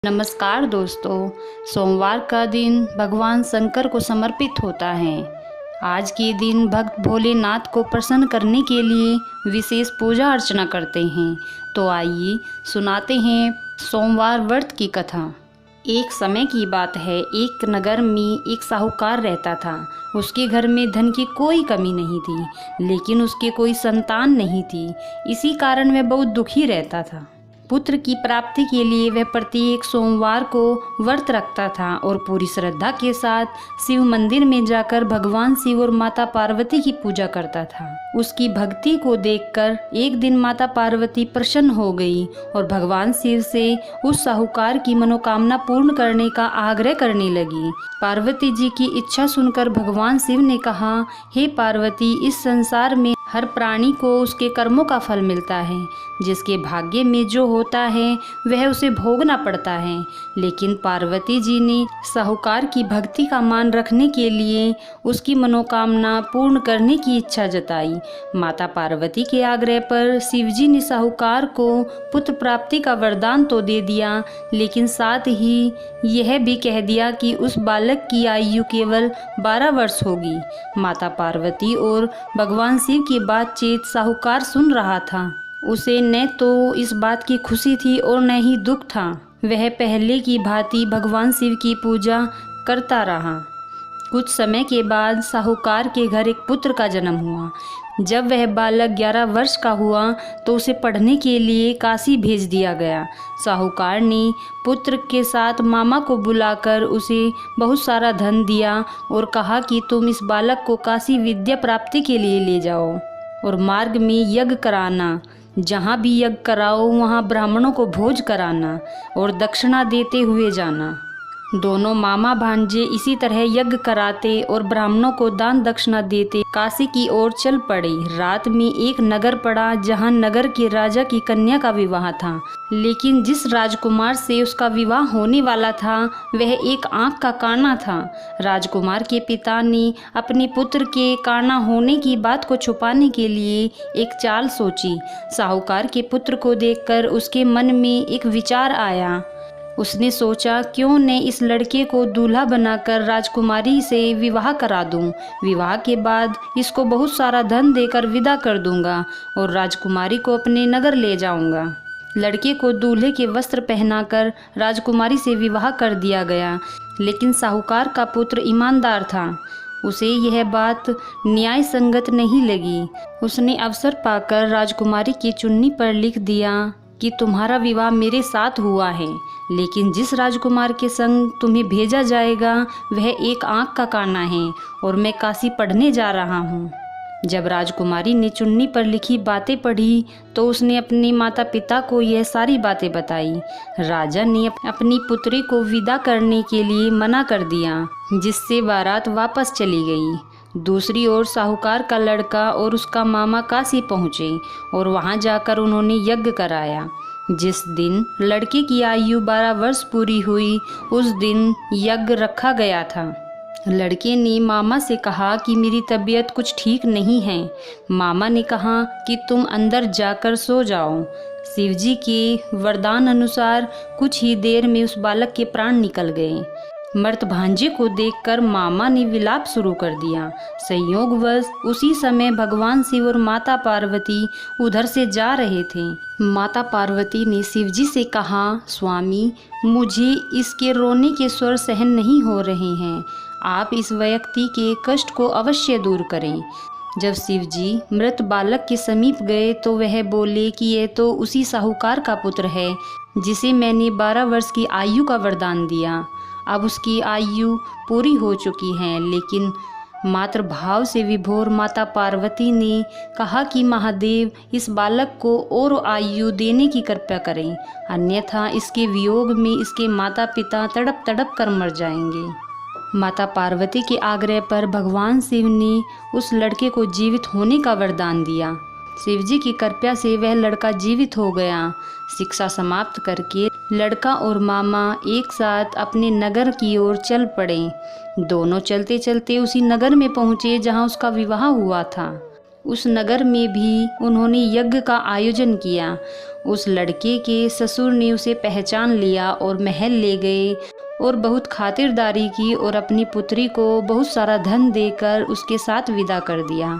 नमस्कार दोस्तों। सोमवार का दिन भगवान शंकर को समर्पित होता है। आज के दिन भक्त भोलेनाथ को प्रसन्न करने के लिए विशेष पूजा अर्चना करते हैं। तो आइए सुनाते हैं सोमवार व्रत की कथा। एक समय की बात है, एक नगर में एक साहूकार रहता था। उसके घर में धन की कोई कमी नहीं थी, लेकिन उसके कोई संतान नहीं थी। इसी कारण वह बहुत दुखी रहता था। पुत्र की प्राप्ति के लिए वह प्रत्येक सोमवार को व्रत रखता था और पूरी श्रद्धा के साथ शिव मंदिर में जाकर भगवान शिव और माता पार्वती की पूजा करता था। उसकी भक्ति को देखकर एक दिन माता पार्वती प्रसन्न हो गई और भगवान शिव से उस साहूकार की मनोकामना पूर्ण करने का आग्रह करने लगी। पार्वती जी की इच्छा सुनकर भगवान शिव ने कहा, हे पार्वती, इस संसार में हर प्राणी को उसके कर्मों का फल मिलता है। जिसके भाग्य में जो होता है वह उसे भोगना पड़ता है। लेकिन पार्वती जी ने साहूकार की भक्ति का मान रखने के लिए उसकी मनोकामना पूर्ण करने की इच्छा जताई। माता पार्वती के आग्रह पर शिवजी ने साहूकार को पुत्र प्राप्ति का वरदान तो दे दिया, लेकिन साथ ही यह भी कह दिया कि उस बालक की आयु केवल 12 वर्ष होगी। माता पार्वती और भगवान शिव की बातचीत साहूकार सुन रहा था। उसे न तो इस बात की खुशी थी और न ही दुख था। वह पहले की भांति भगवान शिव की पूजा करता रहा। कुछ समय के बाद साहूकार के घर एक पुत्र का जन्म हुआ। जब वह बालक 11 वर्ष का हुआ तो उसे पढ़ने के लिए काशी भेज दिया गया। साहूकार ने पुत्र के साथ मामा को बुलाकर उसे बहुत सारा धन दिया और कहा कि तुम इस बालक को काशी विद्या प्राप्ति के लिए ले जाओ और मार्ग में यज्ञ कराना। जहाँ भी यज्ञ कराओ वहाँ ब्राह्मणों को भोज कराना और दक्षिणा देते हुए जाना। दोनों मामा भांजे इसी तरह यज्ञ कराते और ब्राह्मणों को दान दक्षिणा देते काशी की ओर चल पड़े। रात में एक नगर पड़ा जहाँ नगर के राजा की कन्या का विवाह था, लेकिन जिस राजकुमार से उसका विवाह होने वाला था वह एक आंख का काना था। राजकुमार के पिता ने अपने पुत्र के काना होने की बात को छुपाने के लिए एक चाल सोची। साहूकार के पुत्र को देखकर उसके मन में एक विचार आया। उसने सोचा, क्यों न इस लड़के को दूल्हा बनाकर राजकुमारी से विवाह करा दूं। विवाह के बाद इसको बहुत सारा धन देकर विदा कर दूंगा और राजकुमारी को अपने नगर ले जाऊंगा। लड़के को दूल्हे के वस्त्र पहनाकर राजकुमारी से विवाह कर दिया गया, लेकिन साहूकार का पुत्र ईमानदार था। उसे यह बात न्याय संगत नहीं लगी। उसने अवसर पाकर राजकुमारी की चुन्नी पर लिख दिया कि तुम्हारा विवाह मेरे साथ हुआ है, लेकिन जिस राजकुमार के संग तुम्हें भेजा जाएगा वह एक आंख का काना है और मैं काशी पढ़ने जा रहा हूँ। जब राजकुमारी ने चुन्नी पर लिखी बातें पढ़ी तो उसने अपने माता पिता को यह सारी बातें बताई। राजा ने अपनी पुत्री को विदा करने के लिए मना कर दिया, जिससे बारात वापस चली गई। दूसरी ओर साहूकार का लड़का और उसका मामा काशी पहुँचे और वहाँ जाकर उन्होंने यज्ञ कराया। जिस दिन लड़के की आयु 12 वर्ष पूरी हुई उस दिन यज्ञ रखा गया था। लड़के ने मामा से कहा कि मेरी तबीयत कुछ ठीक नहीं है। मामा ने कहा कि तुम अंदर जाकर सो जाओ। शिवजी के वरदान अनुसार कुछ ही देर में उस बालक के प्राण निकल गए। मर्त भांजे को देखकर मामा ने विलाप शुरू कर दिया। संयोगवश उसी समय भगवान शिव और माता पार्वती उधर से जा रहे थे। माता पार्वती ने शिवजी से कहा, स्वामी, मुझे इसके रोने के स्वर सहन नहीं हो रहे हैं। आप इस व्यक्ति के कष्ट को अवश्य दूर करें। जब शिवजी मृत बालक के समीप गए तो वह बोले कि यह तो उसी साहूकार का पुत्र है जिसे मैंने 12 वर्ष की आयु का वरदान दिया। अब उसकी आयु पूरी हो चुकी है, लेकिन मात्र भाव से विभोर माता पार्वती ने कहा कि महादेव, इस बालक को और आयु देने की कृपा करें, अन्यथा इसके वियोग में इसके माता पिता तड़प तड़प कर मर जाएंगे। माता पार्वती के आग्रह पर भगवान शिव ने उस लड़के को जीवित होने का वरदान दिया। शिवजी की कृपा से वह लड़का जीवित हो गया। शिक्षा समाप्त करके लड़का और मामा एक साथ अपने नगर की ओर चल पड़े। दोनों चलते चलते उसी नगर में पहुँचे जहाँ उसका विवाह हुआ था। उस नगर में भी उन्होंने यज्ञ का आयोजन किया। उस लड़के के ससुर ने उसे पहचान लिया और महल ले गए और बहुत खातिरदारी की और अपनी पुत्री को बहुत सारा धन देकर उसके साथ विदा कर दिया।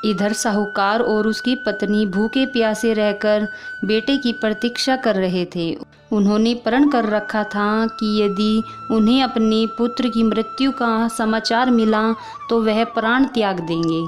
इधर साहूकार और उसकी पत्नी भूखे प्यासे रहकर बेटे की प्रतीक्षा कर रहे थे। उन्होंने प्रण कर रखा था कि यदि उन्हें अपने पुत्र की मृत्यु का समाचार मिला तो वह प्राण त्याग देंगे,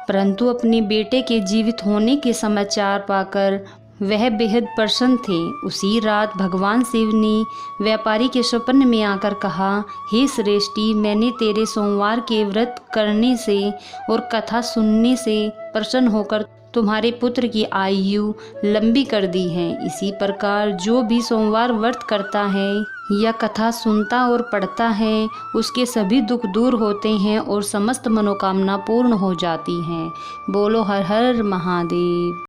परंतु अपने बेटे के जीवित होने के समाचार पाकर वह बेहद प्रसन्न थे। उसी रात भगवान शिव ने व्यापारी के स्वप्न में आकर कहा, हे श्रेष्ठी, मैंने तेरे सोमवार के व्रत करने से और कथा सुनने से प्रसन्न होकर तुम्हारे पुत्र की आयु लंबी कर दी है। इसी प्रकार जो भी सोमवार व्रत करता है या कथा सुनता और पढ़ता है उसके सभी दुख दूर होते हैं और समस्त मनोकामना पूर्ण हो जाती हैं। बोलो हर हर महादेव।